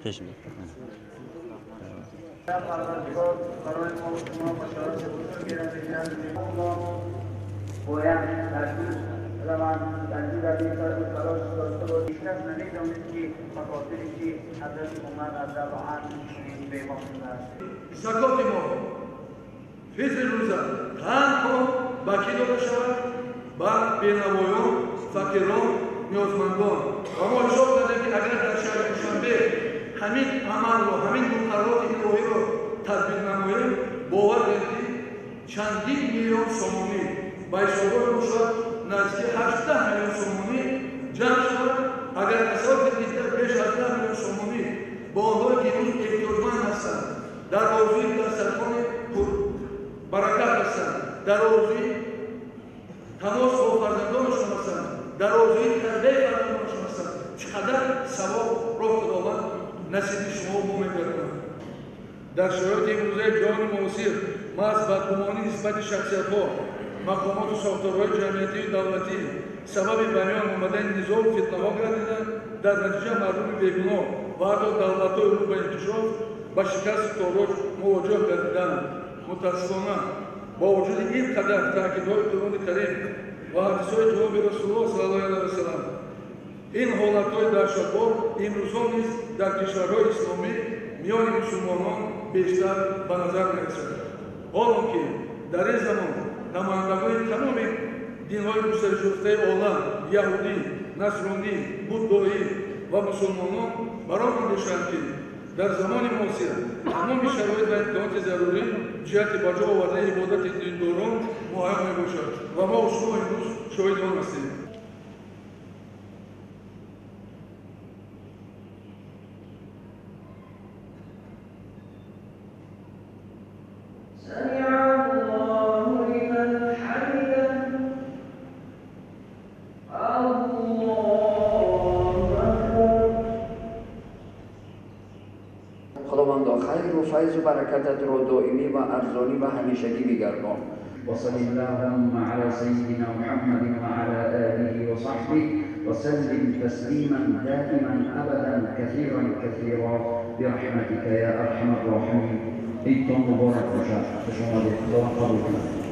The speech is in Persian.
چشم زکات ما فطر روزه تنها باقی داده شود بر بینوایان، فقیران، نیازمندان و ما حساب کردیم که اگر در شهر دوشنبه همین عمل و همین مقررات الهی را تطبیق نماییم باور کنید چندین میلیون سومانی به حساب باشد نزدیک 18 میلیون سومانی جمع شود. اگر حساب کنید بیش از 10 میلیون سومانی با آنها که امروز احتیاجمند هستند در آرزوی دسترخوان برکت هستند، در آرزوی تماس با فرزندانشان هستند، در آرزوی تربیت فرزندانشان هستند، چقدر ثواب را خداوند نصیب شما و ما می‌گرداند. در شرایط امروزه جهان معاصر ما از بدگمانی نسبت شخصیت‌ها، مقامات و ساختارهای جمعیتی و دولتی سبب بمیان آمدن نزاع و فتنه‌ها گردیده، در نتیجه مردم بیگناه و حتی دولت‌های رو به انکشاف با شکست تاراج مواجه گردیدند. متأسفانه با وجود این قدر تاکیدهای قرآن کریم و حدیث‌های جناب رسول الله صلی الله علیه و سلم این حالت‌های دهشتبار امروزها نیز در کشورهای اسلامی میان مسلمانان بیشتر به نظر می‌رسد. حالانکه در این زمان نمایندگان تمام دین‌های گسترش‌یافته عالم یهودی، نصرانی، بودایی و مسلمانان برآن اندیشیدند که در زمان معاصر تمام شرایط و امکانات ضروری جهت به جا آوردن عبادت دینداران مهم میباشد و ما شما امروز شاهد آن هستیم. خداوندا خیر و فیض و برکتت را دائمی و ارزانی و همیشگی بگردان. وصل اللهم على سيدنا محمد وعلى آله وصحبه وسلم تسليما دائما أبدا كثيرا كثيرا برحمتك يا أرحم الراحمين. عيدتم مبارك باشد. به شما خدا قبول کنه.